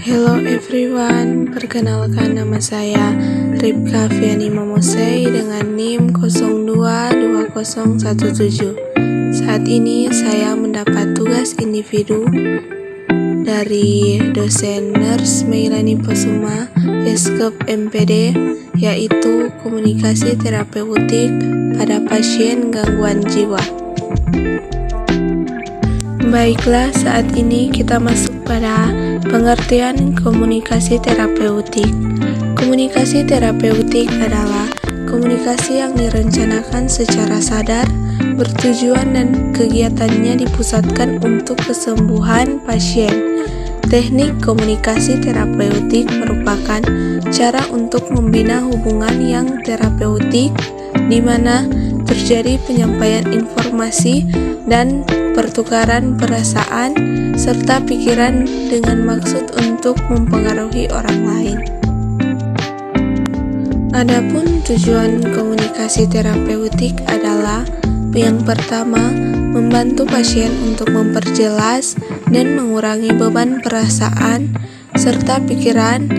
Hello everyone, perkenalkan nama saya Ripka Fiani Mamosei dengan NIM 022017. Saat ini saya mendapat tugas individu dari dosen Nurse Meilani Posuma, Eskep MPD, yaitu komunikasi terapeutik pada pasien gangguan jiwa. Baiklah, saat ini kita masuk pada pengertian komunikasi terapeutik. Komunikasi terapeutik adalah komunikasi yang direncanakan secara sadar, bertujuan dan kegiatannya dipusatkan untuk kesembuhan pasien. Teknik komunikasi terapeutik merupakan cara untuk membina hubungan yang terapeutik di mana terjadi penyampaian informasi dan pertukaran perasaan serta pikiran dengan maksud untuk mempengaruhi orang lain. Adapun tujuan komunikasi terapeutik adalah yang pertama, membantu pasien untuk memperjelas dan mengurangi beban perasaan serta pikiran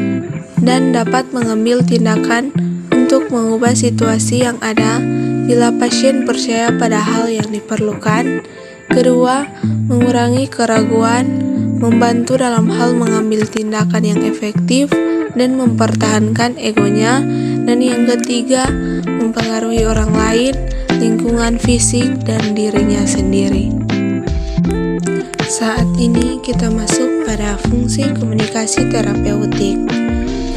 dan dapat mengambil tindakan untuk mengubah situasi yang ada bila pasien percaya pada hal yang diperlukan. Kedua, mengurangi keraguan, membantu dalam hal mengambil tindakan yang efektif dan mempertahankan egonya. Dan yang ketiga, mempengaruhi orang lain, lingkungan fisik, dan dirinya sendiri. Saat ini kita masuk pada fungsi komunikasi terapeutik.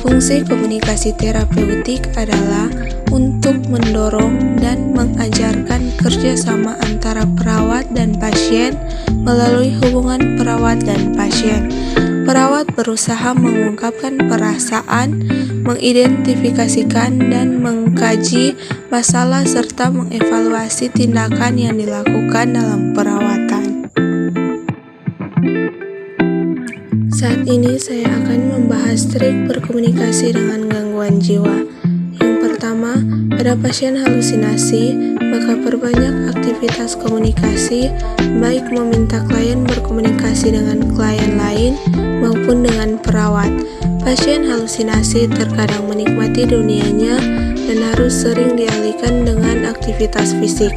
Fungsi komunikasi terapeutik adalah untuk mendorong dan mengajarkan kerjasama antara perawat dan pasien melalui hubungan perawat dan pasien. Perawat berusaha mengungkapkan perasaan, mengidentifikasikan dan mengkaji masalah serta mengevaluasi tindakan yang dilakukan dalam perawatan. Saat ini saya akan membahas trik berkomunikasi dengan gangguan jiwa. Yang pertama, pada pasien halusinasi, maka perbanyak aktivitas komunikasi, baik meminta klien berkomunikasi dengan klien lain maupun dengan perawat. Pasien halusinasi terkadang menikmati dunianya dan harus sering dialihkan dengan aktivitas fisik.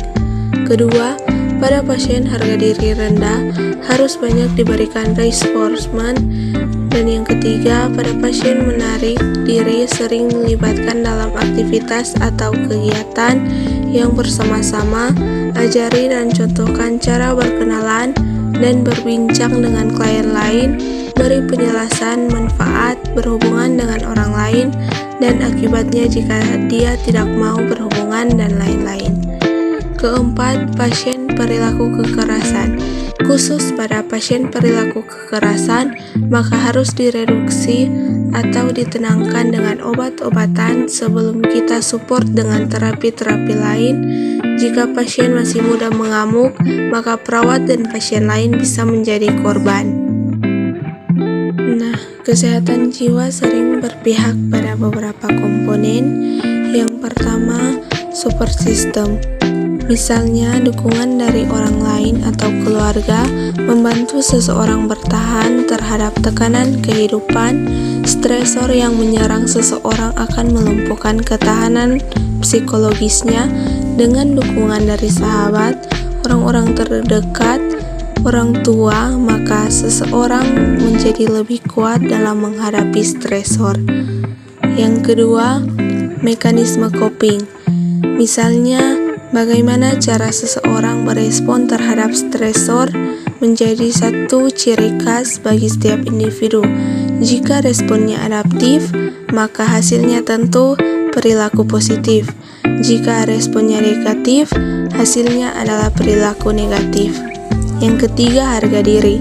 Kedua, pada pasien harga diri rendah, harus banyak diberikan reinforcement. Dan yang ketiga, pada pasien menarik diri sering melibatkan dalam aktivitas atau kegiatan yang bersama-sama, ajari dan contohkan cara berkenalan dan berbincang dengan klien lain, beri penjelasan manfaat berhubungan dengan orang lain dan akibatnya jika dia tidak mau berhubungan dan lain-lain. Keempat, pasien perilaku kekerasan. Khusus pada pasien perilaku kekerasan, maka harus direduksi atau ditenangkan dengan obat-obatan sebelum kita support dengan terapi-terapi lain. Jika pasien masih mudah mengamuk, maka perawat dan pasien lain bisa menjadi korban. Nah, kesehatan jiwa sering berpihak pada beberapa komponen. Yang pertama, support system. Misalnya, dukungan dari orang lain atau keluarga membantu seseorang bertahan terhadap tekanan kehidupan. Stresor yang menyerang seseorang akan melumpuhkan ketahanan psikologisnya. Dengan dukungan dari sahabat, orang-orang terdekat, orang tua, maka seseorang menjadi lebih kuat dalam menghadapi stresor. Yang kedua, mekanisme coping. Misalnya, bagaimana cara seseorang berespon terhadap stresor menjadi satu ciri khas bagi setiap individu. Jika responnya adaptif, maka hasilnya tentu perilaku positif. Jika responnya negatif, hasilnya adalah perilaku negatif. Yang ketiga, harga diri.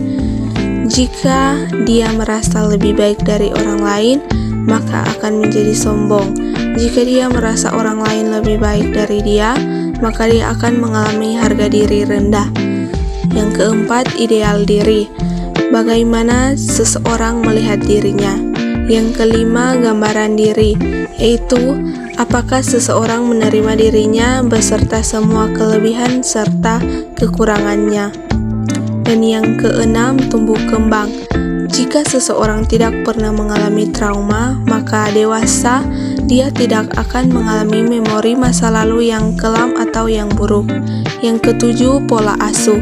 Jika dia merasa lebih baik dari orang lain, maka akan menjadi sombong. Jika dia merasa orang lain lebih baik dari dia, maka dia akan mengalami harga diri rendah. Yang keempat, ideal diri. Bagaimana seseorang melihat dirinya. Yang kelima, gambaran diri, yaitu apakah seseorang menerima dirinya beserta semua kelebihan serta kekurangannya. Dan yang keenam, tumbuh kembang. Jika seseorang tidak pernah mengalami trauma, maka dewasa dia tidak akan mengalami memori masa lalu yang kelam atau yang buruk. Yang ketujuh, pola asuh,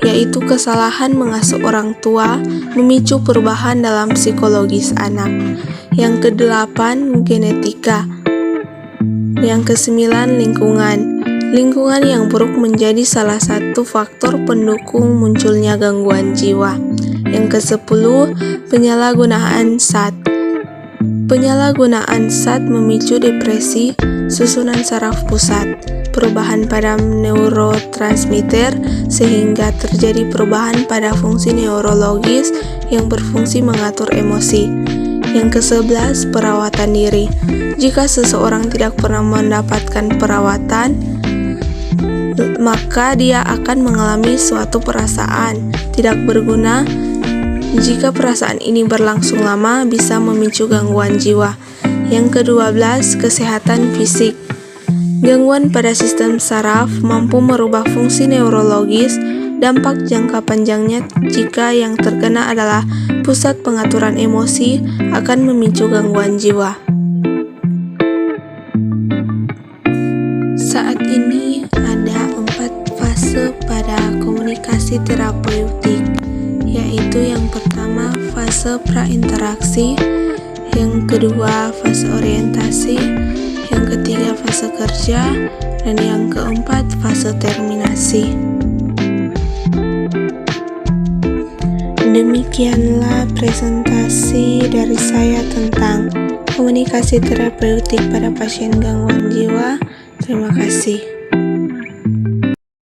yaitu kesalahan mengasuh orang tua memicu perubahan dalam psikologis anak. Yang kedelapan, genetika. Yang kesembilan, lingkungan. Lingkungan yang buruk menjadi salah satu faktor pendukung munculnya gangguan jiwa. Yang ke-10, penyalahgunaan zat. Penyalahgunaan zat memicu depresi, susunan saraf pusat, perubahan pada neurotransmitter sehingga terjadi perubahan pada fungsi neurologis yang berfungsi mengatur emosi. Yang ke-11, perawatan diri. Jika seseorang tidak pernah mendapatkan perawatan, maka dia akan mengalami suatu perasaan tidak berguna. Jika perasaan ini berlangsung lama, bisa memicu gangguan jiwa. Yang ke-12, kesehatan fisik. Gangguan pada sistem saraf mampu merubah fungsi neurologis. Dampak jangka panjangnya jika yang terkena adalah pusat pengaturan emosi akan memicu gangguan jiwa. Saat ini ada 4 fase pada komunikasi terapeutik, yaitu yang pertama fase prainteraksi, yang kedua fase orientasi, yang ketiga fase kerja, dan yang keempat fase terminasi. Demikianlah presentasi dari saya tentang komunikasi terapeutik pada pasien gangguan jiwa. Terima kasih.